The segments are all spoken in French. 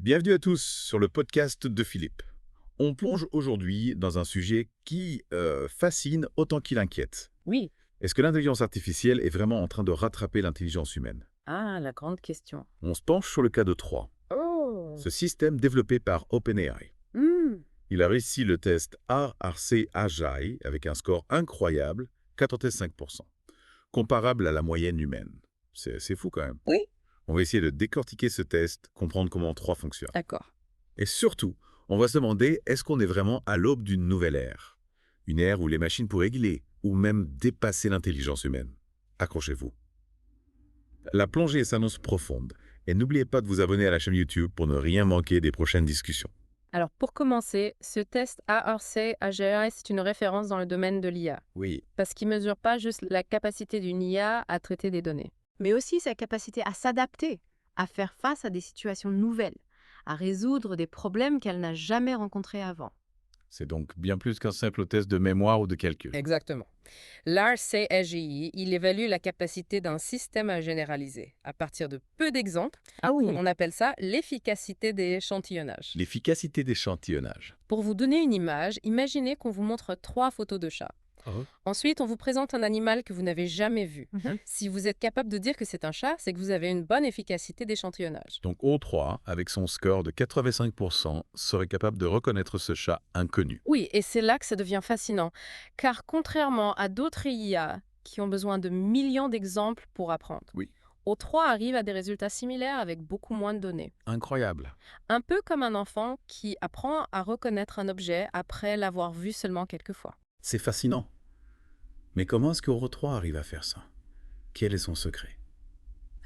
Bienvenue à tous sur le podcast de Philippe. On plonge aujourd'hui dans un sujet qui fascine autant qu'il inquiète. Oui. Est-ce que l'intelligence artificielle est vraiment en train de rattraper l'intelligence humaine? Ah, la grande question. On se penche sur le cas de 3, Oh. ce système développé par OpenAI. Hmm. Il a réussi le test RRC AGI avec un score incroyable, 85%, comparable à la moyenne humaine. C'est fou quand même. Oui. On va essayer de décortiquer ce test, comprendre comment 3 fonctionne. D'accord. Et surtout, on va se demander, est-ce qu'on est vraiment à l'aube d'une nouvelle ère? Une ère où les machines pourraient régler ou même dépasser l'intelligence humaine. Accrochez-vous. La plongée s'annonce profonde. Et n'oubliez pas de vous abonner à la chaîne YouTube pour ne rien manquer des prochaines discussions. Alors, pour commencer, ce test ARC-AGI, c'est une référence dans le domaine de l'IA, Oui, parce qu'il ne mesure pas juste la capacité d'une IA à traiter des données. mais aussi sa capacité à s'adapter, à faire face à des situations nouvelles, à résoudre des problèmes qu'elle n'a jamais rencontrés avant. c'est donc bien plus qu'un simple test de mémoire ou de calcul. Exactement. L'ARC-AGI, il évalue la capacité d'un système à généraliser. À partir de peu d'exemples, Ah oui. on appelle ça l'efficacité d'échantillonnage. L'efficacité d'échantillonnage. Pour vous donner une image, imaginez qu'on vous montre 3 photos de chats. Ensuite, on vous présente un animal que vous n'avez jamais vu. Si vous êtes capable de dire que c'est un chat, c'est que vous avez une bonne efficacité d'échantillonnage. Donc O3, avec son score de 85%, serait capable de reconnaître ce chat inconnu. Oui, et c'est là que ça devient fascinant, car contrairement à d'autres IA qui ont besoin de millions d'exemples pour apprendre, Oui. O3 arrive à des résultats similaires avec beaucoup moins de données. Incroyable. Un peu comme un enfant qui apprend à reconnaître un objet après l'avoir vu seulement quelques fois. C'est fascinant. Mais comment est-ce que O3 arrive à faire ça? Quel est son secret?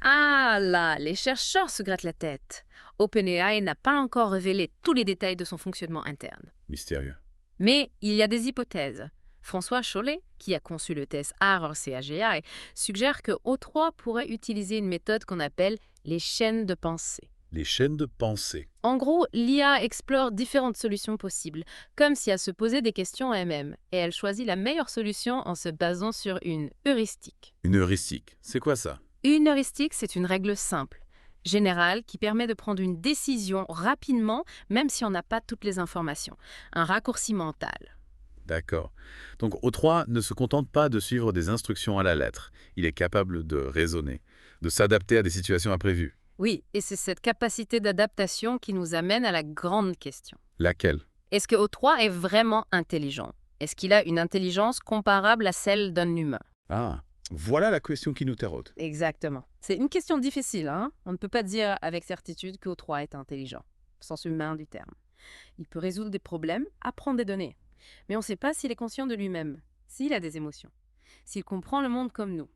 Ah là, les chercheurs se grattent la tête. OpenAI n'a pas encore révélé tous les détails de son fonctionnement interne. Mystérieux. Mais il y a des hypothèses. François Chollet, qui a conçu le test ARC-AGI, suggère que O3 pourrait utiliser une méthode qu'on appelle les chaînes de pensée. Les chaînes de pensée. En gros, l'IA explore différentes solutions possibles, comme si elle se posait des questions à elle-même, et elle choisit la meilleure solution en se basant sur une heuristique. Une heuristique. C'est quoi ça? Une heuristique, c'est une règle simple, générale, qui permet de prendre une décision rapidement, même si on n'a pas toutes les informations. Un raccourci mental. D'accord. Donc O3 ne se contente pas de suivre des instructions à la lettre. Il est capable de raisonner, de s'adapter à des situations imprévues. Oui, et c'est cette capacité d'adaptation qui nous amène à la grande question. Laquelle? Est-ce que O3 est vraiment intelligent? Est-ce qu'il a une intelligence comparable à celle d'un humain? Ah, voilà la question qui nous taraude. Exactement. C'est une question difficile, hein? On ne peut pas dire avec certitude que O3 est intelligent, au sens humain du terme. Il peut résoudre des problèmes, apprendre des données. Mais on ne sait pas s'il est conscient de lui-même, s'il a des émotions, s'il comprend le monde comme nous.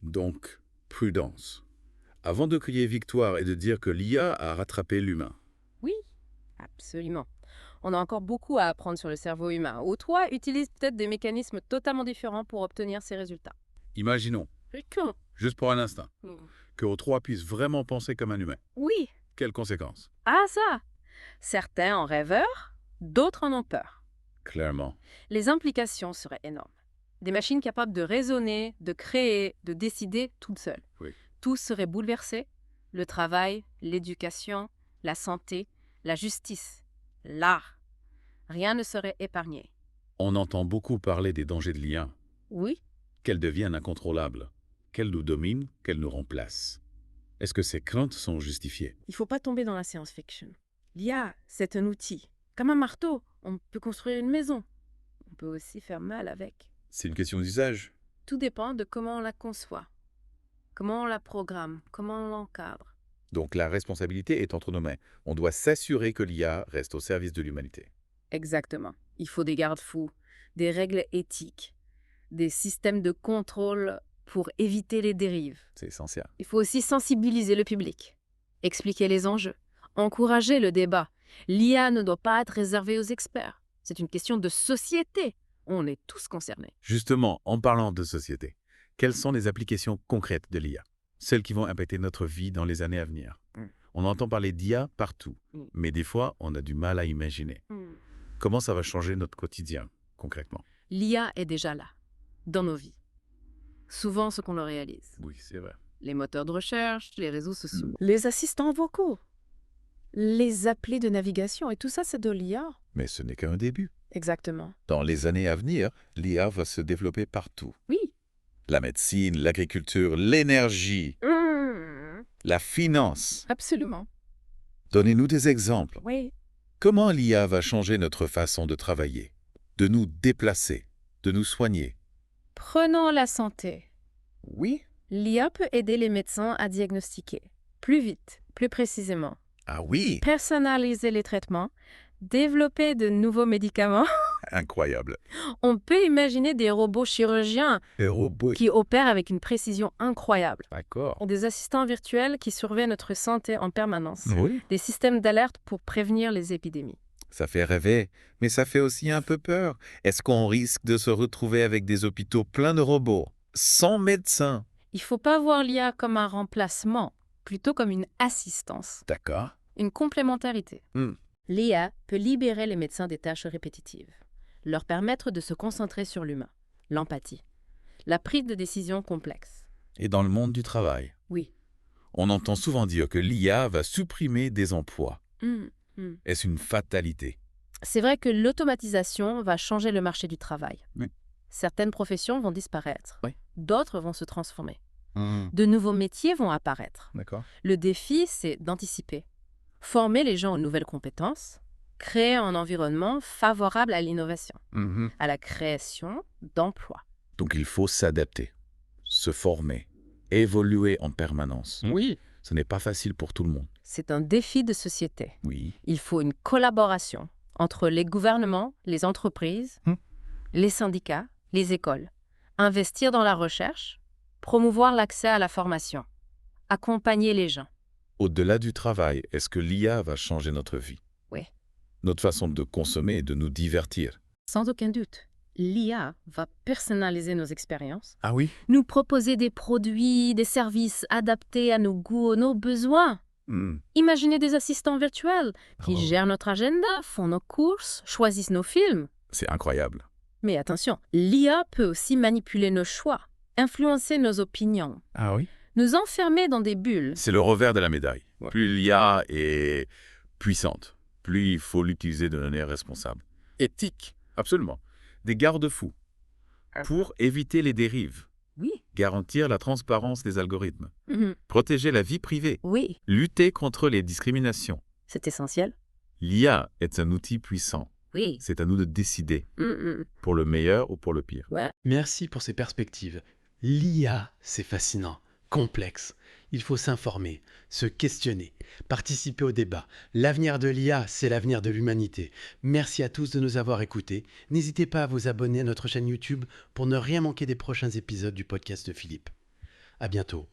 Donc, prudence. Avant de crier victoire et de dire que l'IA a rattrapé l'humain. Oui, absolument. On a encore beaucoup à apprendre sur le cerveau humain. O3 utilise peut-être des mécanismes totalement différents pour obtenir ces résultats. Imaginons, juste pour un instant, que O3 puisse vraiment penser comme un humain. Oui. Quelles conséquences? Ah ça! Certains en rêveur, d'autres en ont peur. Clairement. Les implications seraient énormes. Des machines capables de raisonner, de créer, de décider toutes seules. Oui. Tout serait bouleversé. Le travail, l'éducation, la santé, la justice, l'art. Rien ne serait épargné. On entend beaucoup parler des dangers de l'IA, Oui, qu'elle devienne incontrôlable, qu'elle nous domine, qu'elle nous remplace. Est-ce que ces craintes sont justifiées? il ne faut pas tomber dans la science-fiction. L'IA, c'est un outil. Comme un marteau, on peut construire une maison. On peut aussi faire mal avec. C'est une question d'usage. Tout dépend de comment on la conçoit, comment on la programme, comment on l'encadre. Donc la responsabilité est entre nos mains. On doit s'assurer que l'IA reste au service de l'humanité. Exactement. Il faut des garde-fous, des règles éthiques, des systèmes de contrôle pour éviter les dérives. C'est essentiel. Il faut aussi sensibiliser le public, expliquer les enjeux, encourager le débat. L'IA ne doit pas être réservée aux experts. C'est une question de société. On est tous concernés. Justement, en parlant de société, quelles sont les applications concrètes de l'IA? Celles qui vont impacter notre vie dans les années à venir. On entend parler d'IA partout, mais des fois, on a du mal à imaginer. Comment ça va changer notre quotidien, concrètement? L'IA est déjà là, dans nos vies. Souvent ce qu'on le réalise. Oui, c'est vrai. Les moteurs de recherche, les réseaux sociaux, les assistants vocaux. Les applis de navigation et tout ça, c'est de l'IA. Mais ce n'est qu'un début. Exactement. Dans les années à venir, l'IA va se développer partout. Oui. La médecine, l'agriculture, l'énergie, la finance. Absolument. Donnez-nous des exemples. Oui. Comment l'IA va changer notre façon de travailler, de nous déplacer, de nous soigner? Prenons la santé. Oui. L'IA peut aider les médecins à diagnostiquer plus vite, plus précisément, Ah oui, personnaliser les traitements, développer de nouveaux médicaments. incroyable. On peut imaginer des robots chirurgiens Les robots. qui opèrent avec une précision incroyable. D'accord. Des assistants virtuels qui surveillent notre santé en permanence. Oui. Des systèmes d'alerte pour prévenir les épidémies. Ça fait rêver, mais ça fait aussi un peu peur. Est-ce qu'on risque de se retrouver avec des hôpitaux pleins de robots, sans médecins? Il ne faut pas voir l'IA comme un remplacement, plutôt comme une assistance, D'accord. une complémentarité. Hmm. L'IA peut libérer les médecins des tâches répétitives, leur permettre de se concentrer sur l'humain, l'empathie, la prise de décisions complexes. Et dans le monde du travail, Oui. on entend souvent dire que l'IA va supprimer des emplois. Est-ce une fatalité? C'est vrai que l'automatisation va changer le marché du travail. Oui. Certaines professions vont disparaître. Oui. D'autres vont se transformer. De nouveaux métiers vont apparaître. D'accord. Le défi, c'est d'anticiper. Former les gens aux nouvelles compétences, créer un environnement favorable à l'innovation, à la création d'emplois. Donc il faut s'adapter, se former, évoluer en permanence. Oui. Ce n'est pas facile pour tout le monde. C'est un défi de société. Oui. Il faut une collaboration entre les gouvernements, les entreprises, les syndicats, les écoles. Investir dans la recherche, promouvoir l'accès à la formation, accompagner les gens. Au-delà du travail, est-ce que l'IA va changer notre vie? Oui. Notre façon de consommer et de nous divertir. Sans aucun doute, l'IA va personnaliser nos expériences, Ah oui? nous proposer des produits, des services adaptés à nos goûts, nos besoins. Imaginez des assistants virtuels qui gèrent notre agenda, font nos courses, choisissent nos films. C'est incroyable. Mais attention, l'IA peut aussi manipuler nos choix, influencer nos opinions, Ah oui? nous enfermer dans des bulles. C'est le revers de la médaille. Ouais. Plus l'IA est puissante, plus il faut l'utiliser de manière responsable. Éthique, absolument. Des garde-fous pour éviter les dérives, Oui. garantir la transparence des algorithmes, protéger la vie privée, Oui, lutter contre les discriminations. c'est essentiel. L'IA est un outil puissant. Oui. C'est à nous de décider pour le meilleur ou pour le pire. Ouais. Merci pour ces perspectives. L'IA, c'est fascinant, complexe. Il faut s'informer, se questionner, participer au débat. L'avenir de l'IA, c'est l'avenir de l'humanité. Merci à tous de nous avoir écoutés. N'hésitez pas à vous abonner à notre chaîne YouTube pour ne rien manquer des prochains épisodes du podcast de Philippe. À bientôt.